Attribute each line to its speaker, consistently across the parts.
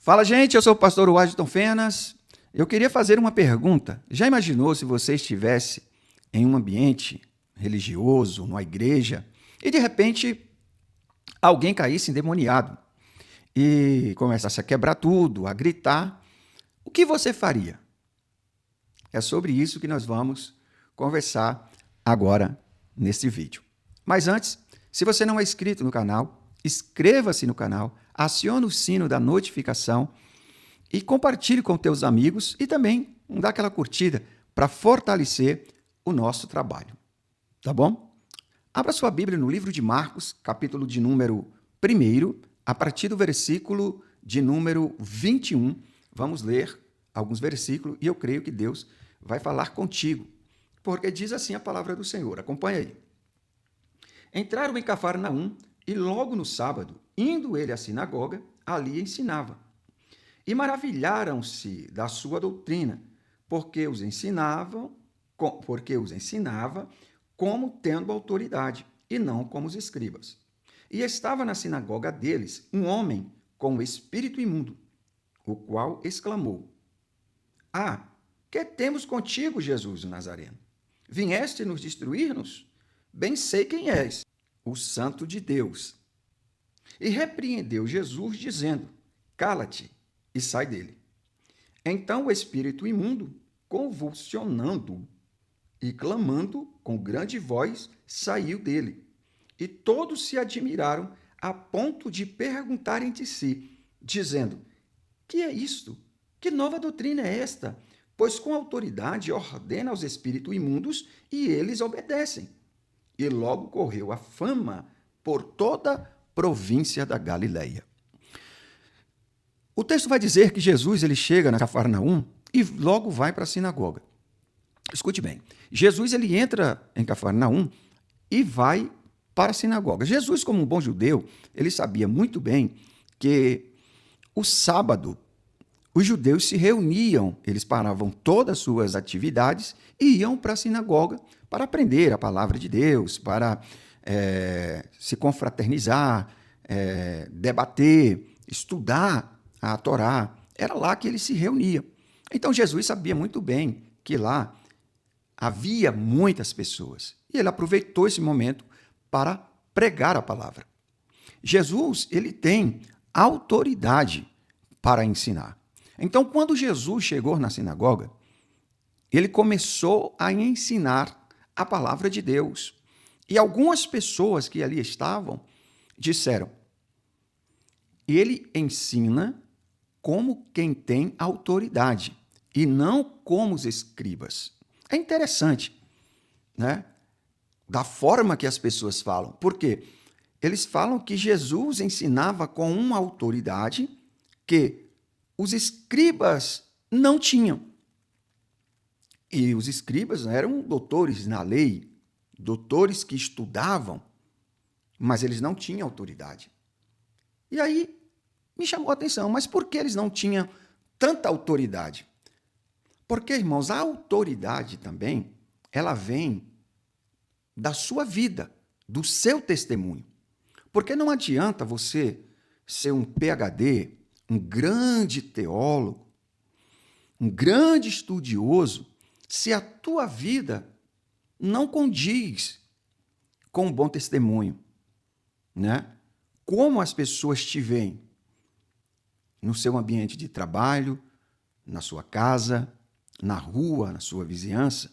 Speaker 1: Fala, gente, eu sou o pastor Washington Fenas. Eu queria fazer uma pergunta. Já imaginou se você estivesse em um ambiente religioso, numa igreja, e de repente alguém caísse endemoniado e começasse a quebrar tudo, a gritar? O que você faria? É sobre isso que nós vamos conversar agora neste vídeo. Mas antes, se você não é inscrito no canal, inscreva-se no canal, acione o sino da notificação e compartilhe com teus amigos e também dá aquela curtida para fortalecer o nosso trabalho. Tá bom? Abra sua Bíblia no livro de Marcos, capítulo de número 1, a partir do versículo de número 21. Vamos ler alguns versículos e eu creio que Deus vai falar contigo, porque diz assim a palavra do Senhor. Acompanha aí. Entraram em Cafarnaum e logo no sábado, indo ele à sinagoga, ali ensinava. E maravilharam-se da sua doutrina, porque os ensinava como tendo autoridade, e não como os escribas. E estava na sinagoga deles um homem com o espírito imundo, o qual exclamou: Ah, que temos contigo, Jesus o Nazareno? Vieste nos destruir-nos? Bem sei quem és, o Santo de Deus. E repreendeu Jesus, dizendo: Cala-te e sai dele. Então o espírito imundo, convulsionando e clamando com grande voz, saiu dele. E todos se admiraram a ponto de perguntar entre si, dizendo: Que é isto? Que nova doutrina é esta? Pois com autoridade ordena aos espíritos imundos e eles obedecem. E logo correu a fama por toda a província da Galileia. O texto vai dizer que Jesus ele chega na Cafarnaum e logo vai para a sinagoga. Escute bem, Jesus ele entra em Cafarnaum e vai para a sinagoga. Jesus, como um bom judeu, ele sabia muito bem que o sábado os judeus se reuniam, eles paravam todas as suas atividades e iam para a sinagoga para aprender a palavra de Deus, para se confraternizar, debater, estudar a Torá. Era lá que eles se reuniam. Então Jesus sabia muito bem que lá havia muitas pessoas e ele aproveitou esse momento para pregar a palavra. Jesus, ele tem autoridade para ensinar. Então, quando Jesus chegou na sinagoga, ele começou a ensinar a palavra de Deus. E algumas pessoas que ali estavam disseram: ele ensina como quem tem autoridade e não como os escribas. É interessante, né? Da forma que as pessoas falam. Por quê? Eles falam que Jesus ensinava com uma autoridade que os escribas não tinham. E os escribas eram doutores na lei, doutores que estudavam, mas eles não tinham autoridade. E aí me chamou a atenção, mas por que eles não tinham tanta autoridade? Porque, irmãos, a autoridade também, ela vem da sua vida, do seu testemunho. Porque não adianta você ser um PhD, um grande teólogo, um grande estudioso, se a tua vida não condiz com um bom testemunho, né? Como as pessoas te veem no seu ambiente de trabalho, na sua casa, na rua, na sua vizinhança.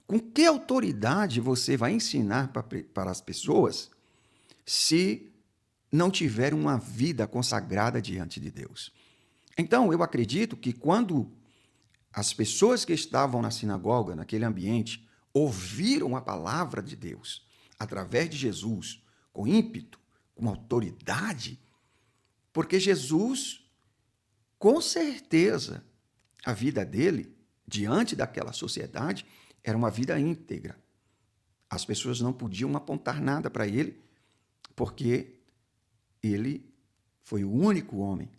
Speaker 1: Com que autoridade você vai ensinar para as pessoas se não tiver uma vida consagrada diante de Deus? Então, eu acredito que quando as pessoas que estavam na sinagoga, naquele ambiente, ouviram a palavra de Deus através de Jesus, com ímpeto, com autoridade, porque Jesus, com certeza, a vida dele, diante daquela sociedade, era uma vida íntegra. As pessoas não podiam apontar nada para ele, porque ele foi o único homem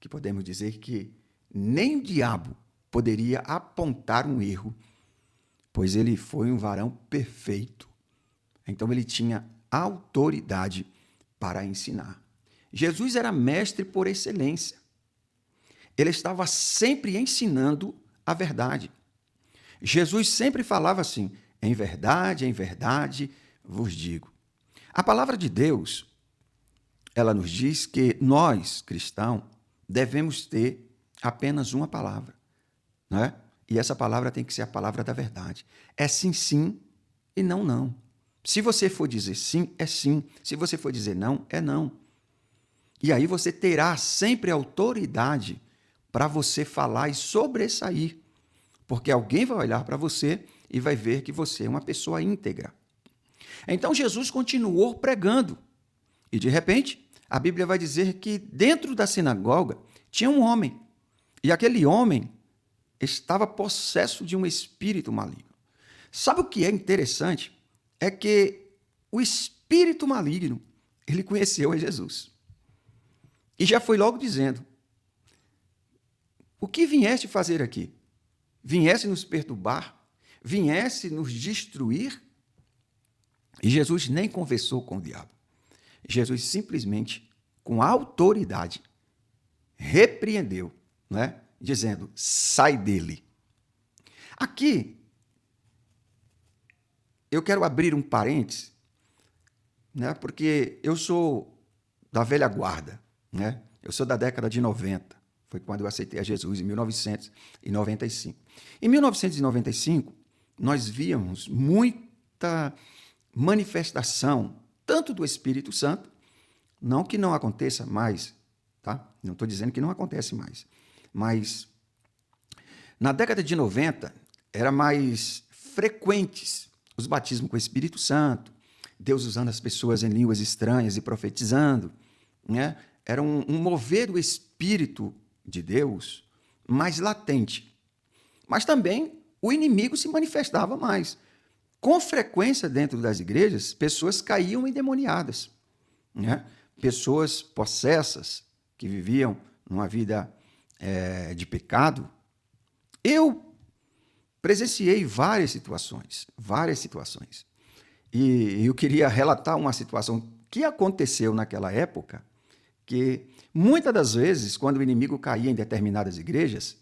Speaker 1: que podemos dizer que nem o diabo poderia apontar um erro, pois ele foi um varão perfeito. Então ele tinha autoridade para ensinar. Jesus era mestre por excelência. ele estava sempre ensinando a verdade. Jesus sempre falava assim: em verdade vos digo. A palavra de Deus, ela nos diz que nós, cristãos, devemos ter apenas uma palavra, não é? E essa palavra tem que ser a palavra da verdade. É sim, sim e não, não. Se você for dizer sim, é sim. Se você for dizer não, é não. E aí você terá sempre autoridade para você falar e sobressair, porque alguém vai olhar para você e vai ver que você é uma pessoa íntegra. Então Jesus continuou pregando e, de repente, a Bíblia vai dizer que dentro da sinagoga tinha um homem, e aquele homem estava possesso de um espírito maligno. Sabe o que é interessante? É que o espírito maligno, ele conheceu a Jesus. E já foi logo dizendo: o que vieste fazer aqui? Viesse nos perturbar? Viesse nos destruir? E Jesus nem conversou com o diabo. Jesus simplesmente, com autoridade, repreendeu, né? Dizendo: sai dele. Aqui, eu quero abrir um parênteses, né? Porque eu sou da velha guarda, né? Eu sou da década de 90. Foi quando eu aceitei a Jesus, em 1995. Em 1995, nós víamos muita manifestação, tanto do Espírito Santo, não que não aconteça mais, tá? Não estou dizendo que não acontece mais, mas na década de 90 era mais frequentes os batismos com o Espírito Santo, Deus usando as pessoas em línguas estranhas e profetizando, né? Era um mover do Espírito de Deus mais latente. Mas também o inimigo se manifestava mais. Com frequência, dentro das igrejas, pessoas caíam endemoniadas, né? Pessoas possessas que viviam numa vida de pecado. Eu presenciei várias situações. E eu queria relatar uma situação que aconteceu naquela época, que muitas das vezes, quando o inimigo caía em determinadas igrejas,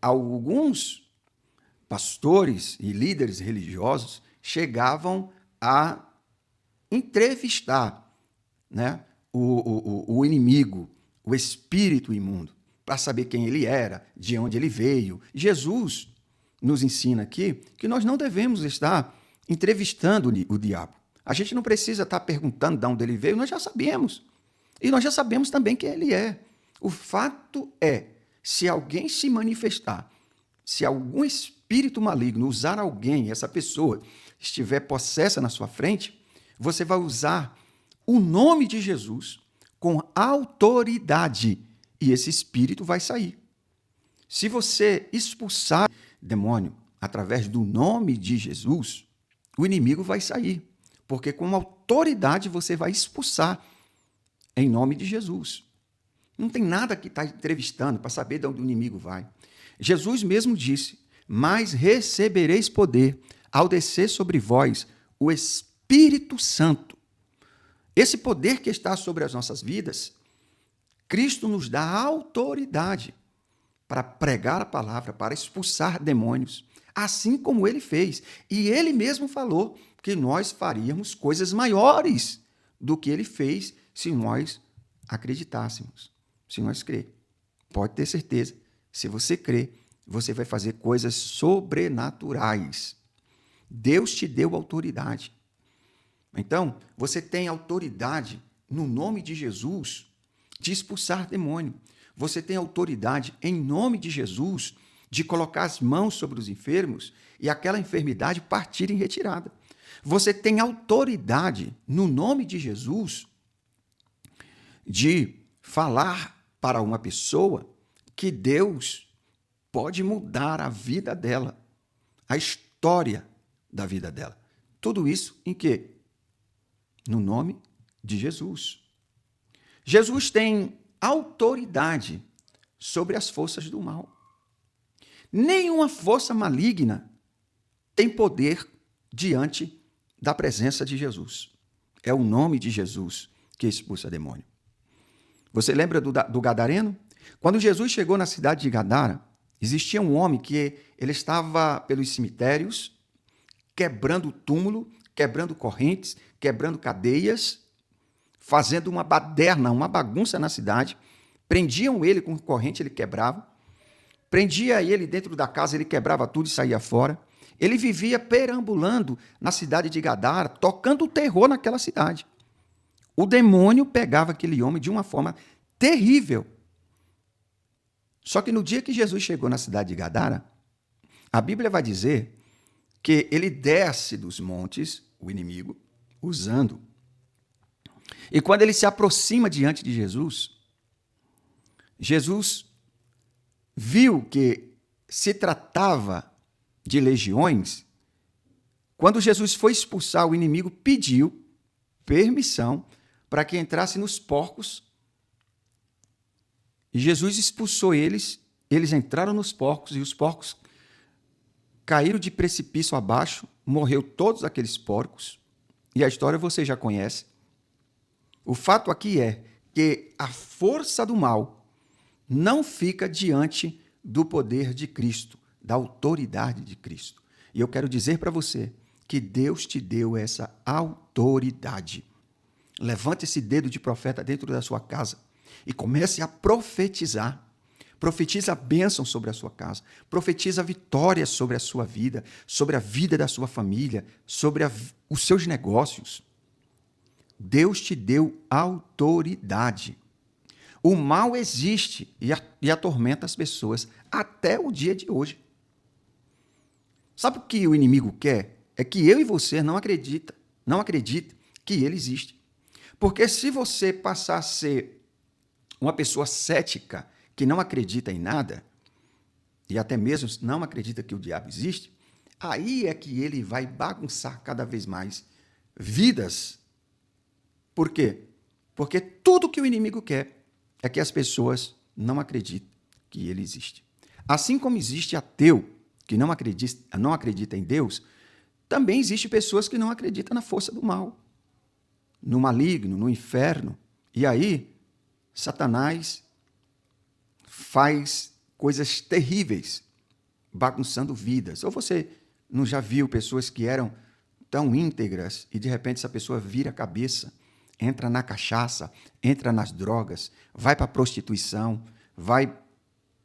Speaker 1: alguns pastores e líderes religiosos chegavam a entrevistar, né, o inimigo, o espírito imundo, para saber quem ele era, de onde ele veio. Jesus nos ensina aqui que nós não devemos estar entrevistando o diabo. A gente não precisa estar perguntando de onde ele veio, nós já sabemos. E nós já sabemos também quem ele é. O fato é, se alguém se manifestar, se algum espírito maligno usar alguém, essa pessoa estiver possessa na sua frente, você vai usar o nome de Jesus com autoridade e esse espírito vai sair. Se você expulsar demônio através do nome de Jesus, o inimigo vai sair, porque com autoridade você vai expulsar em nome de Jesus. Não tem nada que está entrevistando para saber de onde o inimigo vai. Jesus mesmo disse: mas recebereis poder ao descer sobre vós o Espírito Santo. Esse poder que está sobre as nossas vidas, Cristo nos dá autoridade para pregar a palavra, para expulsar demônios, assim como ele fez. E ele mesmo falou que nós faríamos coisas maiores do que ele fez se nós acreditássemos, se nós crer. Pode ter certeza, se você crer, você vai fazer coisas sobrenaturais. Deus te deu autoridade. Então, você tem autoridade no nome de Jesus de expulsar demônio. Você tem autoridade em nome de Jesus de colocar as mãos sobre os enfermos e aquela enfermidade partir em retirada. Você tem autoridade no nome de Jesus de falar para uma pessoa que Deus pode mudar a vida dela, a história da vida dela. Tudo isso em quê? No nome de Jesus. Jesus tem autoridade sobre as forças do mal. Nenhuma força maligna tem poder diante da presença de Jesus. É o nome de Jesus que expulsa demônio. Você lembra do Gadareno? Quando Jesus chegou na cidade de Gadara, existia um homem que ele estava pelos cemitérios, quebrando túmulo, quebrando correntes, quebrando cadeias, fazendo uma baderna, uma bagunça na cidade. Prendiam ele com corrente, ele quebrava. Prendia ele dentro da casa, ele quebrava tudo e saía fora. Ele vivia perambulando na cidade de Gadara, tocando o terror naquela cidade. O demônio pegava aquele homem de uma forma terrível. Só que no dia que Jesus chegou na cidade de Gadara, a Bíblia vai dizer que ele desce dos montes, o inimigo, usando. E quando ele se aproxima diante de Jesus, Jesus viu que se tratava de legiões. Quando Jesus foi expulsar, o inimigo pediu permissão para que entrasse nos porcos. E Jesus expulsou eles, eles entraram nos porcos e os porcos caíram de precipício abaixo, morreu todos aqueles porcos. E a história você já conhece. O fato aqui é que a força do mal não fica diante do poder de Cristo, da autoridade de Cristo. E eu quero dizer para você que Deus te deu essa autoridade. Levante esse dedo de profeta dentro da sua casa e comece a profetizar. Profetiza a bênção sobre a sua casa. Profetiza a vitória sobre a sua vida, sobre a vida da sua família, sobre os seus negócios. Deus te deu autoridade. O mal existe e atormenta as pessoas até o dia de hoje. Sabe o que o inimigo quer? É que eu e você não acredita que ele existe. Porque se você passar a ser uma pessoa cética, que não acredita em nada, e até mesmo não acredita que o diabo existe, aí é que ele vai bagunçar cada vez mais vidas. Por quê? Porque tudo que o inimigo quer é que as pessoas não acreditem que ele existe. Assim como existe ateu que não acredita em Deus, também existe pessoas que não acreditam na força do mal, no maligno, no inferno. E aí, Satanás faz coisas terríveis, bagunçando vidas. Ou você não já viu pessoas que eram tão íntegras e de repente essa pessoa vira a cabeça, entra na cachaça, entra nas drogas, vai para a prostituição, vai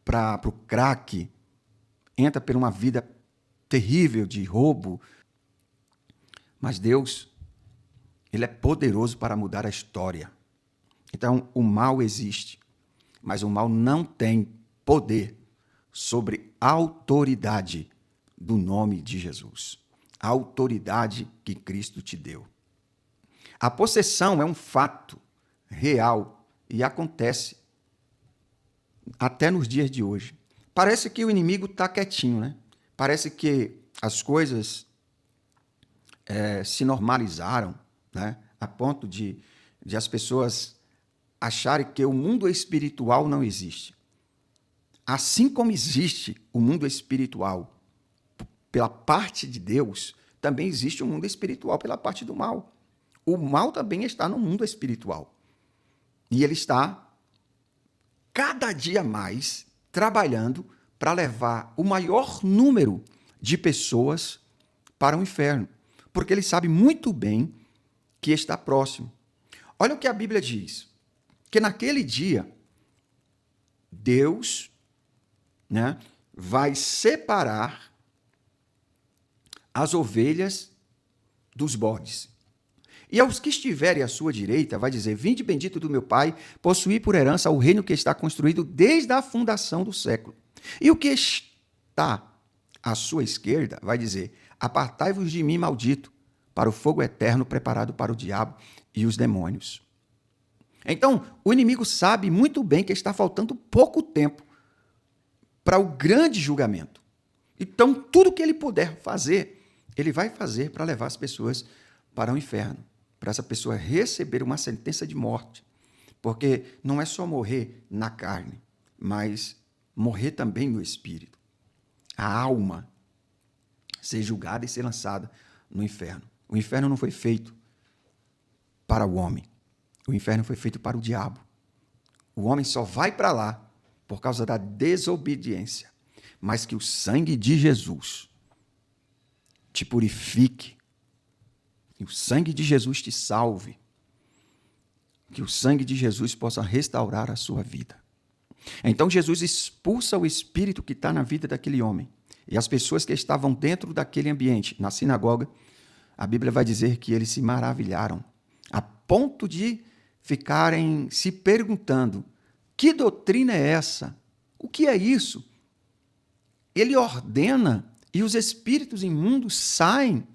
Speaker 1: para o crack, entra por uma vida terrível de roubo. Mas Deus, ele é poderoso para mudar a história. Então, o mal existe, mas o mal não tem poder sobre a autoridade do nome de Jesus. A autoridade que Cristo te deu. A possessão é um fato real e acontece até nos dias de hoje. Parece que o inimigo está quietinho, né? Parece que as coisas se normalizaram, né? A ponto de as pessoas acharem que o mundo espiritual não existe. Assim como existe o mundo espiritual pela parte de Deus, também existe o mundo espiritual pela parte do mal. O mal também está no mundo espiritual. E ele está cada dia mais trabalhando para levar o maior número de pessoas para o inferno, porque ele sabe muito bem que está próximo. Olha o que a Bíblia diz, que naquele dia, Deus, né, vai separar as ovelhas dos bodes. E aos que estiverem à sua direita, vai dizer, vinde bendito do meu Pai, possuí por herança o reino que está construído desde a fundação do século. E o que está à sua esquerda, vai dizer, apartai-vos de mim, maldito, para o fogo eterno preparado para o diabo e os demônios. Então, o inimigo sabe muito bem que está faltando pouco tempo para o grande julgamento. Então, tudo que ele puder fazer, ele vai fazer para levar as pessoas para o inferno, para essa pessoa receber uma sentença de morte. Porque não é só morrer na carne, mas morrer também no espírito. A alma ser julgada e ser lançada no inferno. O inferno não foi feito para o homem. O inferno foi feito para o diabo. O homem só vai para lá por causa da desobediência, mas que o sangue de Jesus te purifique, que o sangue de Jesus te salve, que o sangue de Jesus possa restaurar a sua vida. Então Jesus expulsa o espírito que está na vida daquele homem. E as pessoas que estavam dentro daquele ambiente, na sinagoga, a Bíblia vai dizer que eles se maravilharam, a ponto de ficarem se perguntando: que doutrina é essa? O que é isso? Ele ordena e os espíritos imundos saem.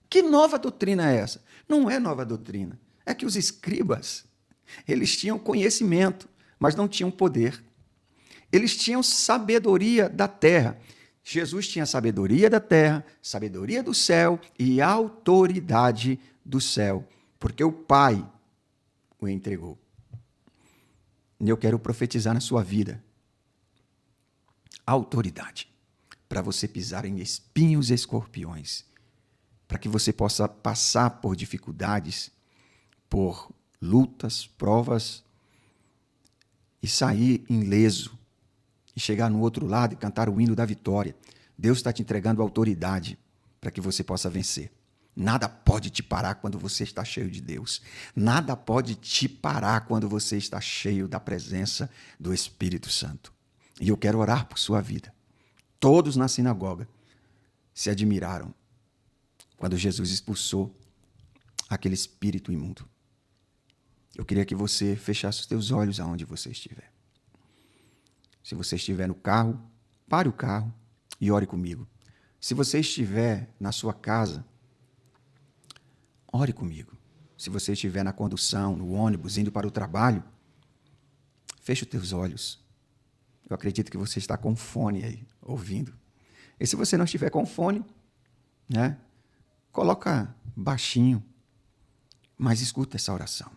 Speaker 1: Que nova doutrina é essa? Não é nova doutrina. É que os escribas, eles tinham conhecimento, mas não tinham poder. Eles tinham sabedoria da terra. Jesus tinha sabedoria da terra, sabedoria do céu e autoridade do céu, porque o Pai o entregou. E eu quero profetizar na sua vida autoridade para você pisar em espinhos e escorpiões, para que você possa passar por dificuldades, por lutas, provas e sair ileso e chegar no outro lado e cantar o hino da vitória. Deus está te entregando autoridade para que você possa vencer. Nada pode te parar quando você está cheio de Deus. Nada pode te parar quando você está cheio da presença do Espírito Santo. E eu quero orar por sua vida. Todos na sinagoga se admiraram quando Jesus expulsou aquele espírito imundo. Eu queria que você fechasse os teus olhos aonde você estiver. Se você estiver no carro, pare o carro e ore comigo. Se você estiver na sua casa, ore comigo. Se você estiver na condução, no ônibus, indo para o trabalho, feche os teus olhos. Eu acredito que você está com fone aí, ouvindo. E se você não estiver com fone, né, coloca baixinho, mas escuta essa oração.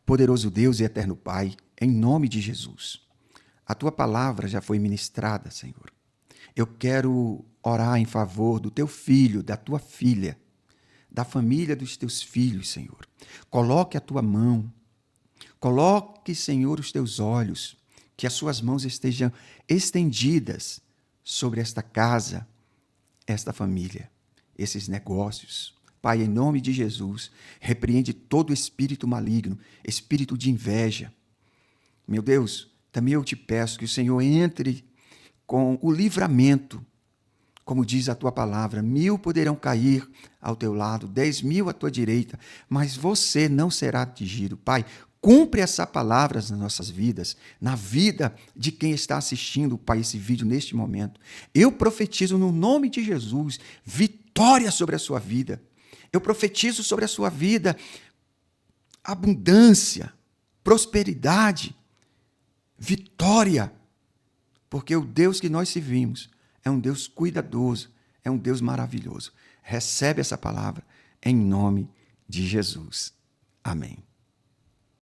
Speaker 1: Poderoso Deus e eterno Pai, em nome de Jesus, a Tua palavra já foi ministrada, Senhor. Eu quero orar em favor do Teu filho, da Tua filha, da família dos Teus filhos, Senhor. Coloque a Tua mão, coloque, Senhor, os Teus olhos, que as Suas mãos estejam estendidas sobre esta casa, esta família, esses negócios. Pai, em nome de Jesus, repreende todo espírito maligno, espírito de inveja. Meu Deus, também eu te peço que o Senhor entre com o livramento, como diz a Tua palavra, 1000 poderão cair ao teu lado, 10.000 à tua direita, mas você não será atingido. Pai, cumpre essa palavra nas nossas vidas, na vida de quem está assistindo, Pai, esse vídeo neste momento. Eu profetizo no nome de Jesus, vitória sobre a sua vida. Eu profetizo sobre a sua vida abundância, prosperidade, vitória, porque o Deus que nós servimos é um Deus cuidadoso, é um Deus maravilhoso. Recebe essa palavra em nome de Jesus. Amém.